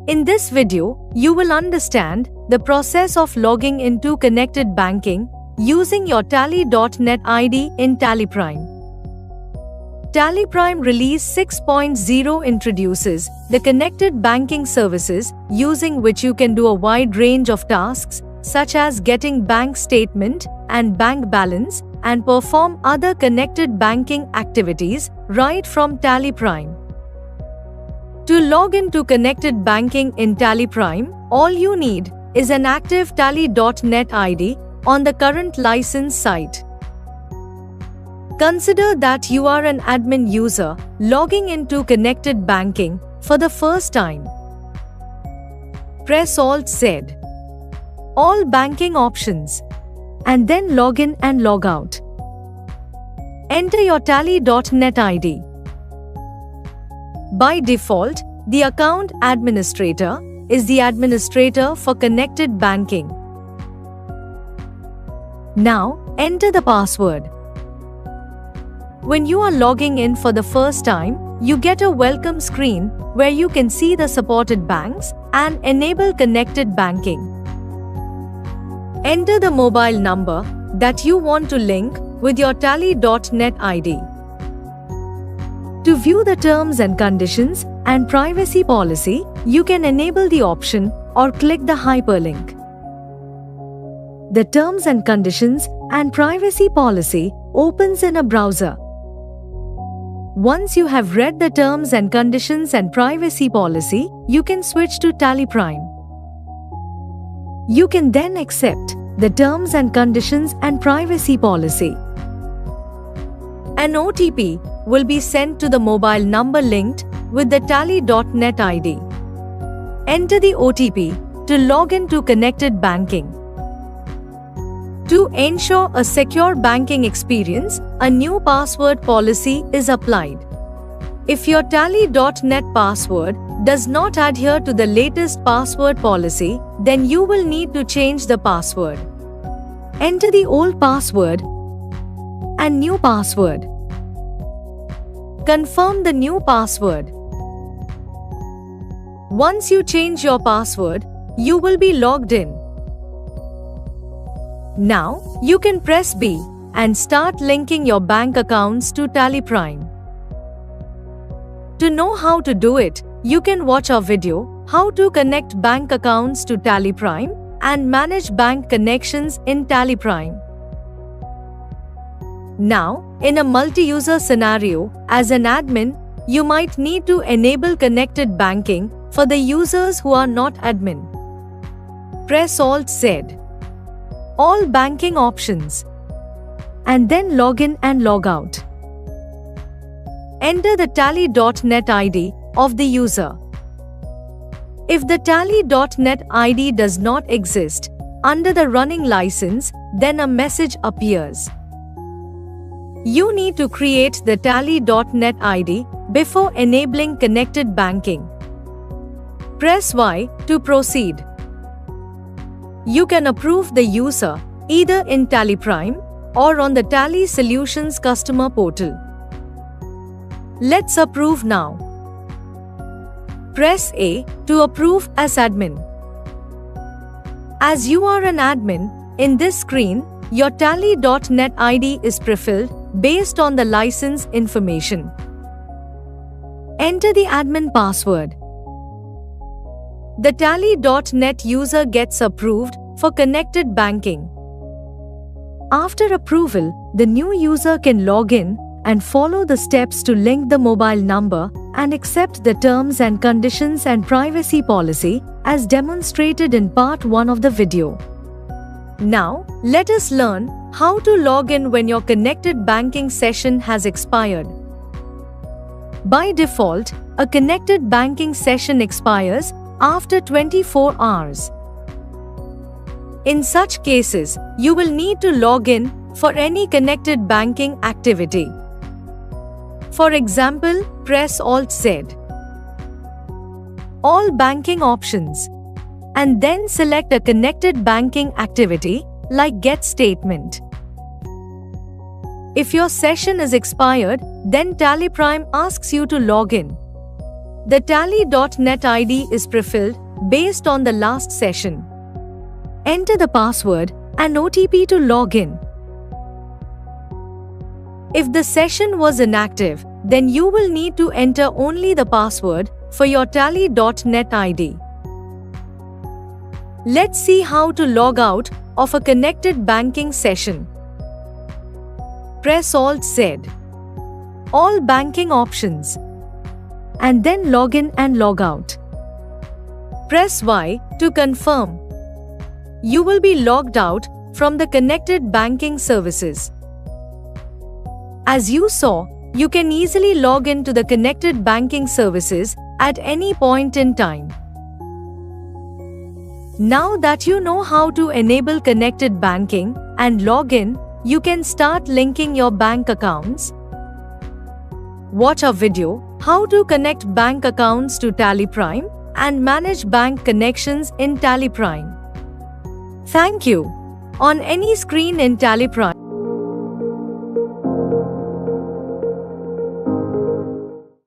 In this video, you will understand the process of logging into connected banking using your Tally.net ID in TallyPrime. TallyPrime Release 6.0 introduces the connected banking services using which you can do a wide range of tasks such as getting bank statement and bank balance and perform other connected banking activities right from TallyPrime. To log into connected banking in TallyPrime, all you need is an active Tally.net ID on the current license site. Consider that you are an admin user logging into connected banking for the first time. Press Alt-Z, all banking options, and then log in and log out. Enter your Tally.net ID. By default, the account administrator is the administrator for connected banking. Now, enter the password. When you are logging in for the first time, you get a welcome screen where you can see the supported banks and enable connected banking. Enter the mobile number that you want to link with your Tally.net ID. To view the terms and conditions and privacy policy, you can enable the option or click the hyperlink. The terms and conditions and privacy policy opens in a browser. Once you have read the terms and conditions and privacy policy, you can switch to TallyPrime. You can then accept the terms and conditions and privacy policy. An OTP will be sent to the mobile number linked with the Tally.net ID. Enter the OTP to log into connected banking. To ensure a secure banking experience, a new password policy is applied. If your Tally.net password does not adhere to the latest password policy, then you will need to change the password. Enter the old password and new password. Confirm the new password. Once you change your password, you will be logged in. Now, you can press B and start linking your bank accounts to TallyPrime. To know how to do it, you can watch our video, How to Connect Bank Accounts to TallyPrime and Manage Bank Connections in TallyPrime. Now, in a multi-user scenario, as an admin, you might need to enable connected banking for the users who are not admin. Press Alt-Z, all banking options, and then log in and log out. Enter the Tally.net ID of the user. If the Tally.net ID does not exist under the running license, then a message appears. You need to create the Tally.net ID before enabling connected banking. Press Y to proceed. You can approve the user either in TallyPrime or on the Tally Solutions customer portal. Let's approve now. Press A to approve as admin. As you are an admin, in this screen, your Tally.net ID is prefilled based on the license information. Enter the admin password. The Tally.net user gets approved for connected banking. After approval, the new user can log in and follow the steps to link the mobile number and accept the terms and conditions and privacy policy as demonstrated in part 1 of the video. Now, let us learn how to log in when your connected banking session has expired. By default, a connected banking session expires after 24 hours. In such cases, you will need to log in for any connected banking activity. For example, press Alt-Z, all banking options, and then select a connected banking activity like Get Statement. If your session is expired, then TallyPrime asks you to log in. The Tally.net ID is prefilled based on the last session. Enter the password and OTP to log in. If the session was inactive, then you will need to enter only the password for your Tally.net ID. Let's see how to log out of a connected banking session. Press Alt-Z. All banking options. And then log in and log out. Press Y to confirm. You will be logged out from the connected banking services. As you saw, you can easily log into the connected banking services at any point in time. Now that you know how to enable connected banking and log in, you can start linking your bank accounts. Watch our video, How to Connect Bank Accounts to Tally Prime and Manage Bank Connections in Tally Prime. Thank you. On any screen in Tally Prime.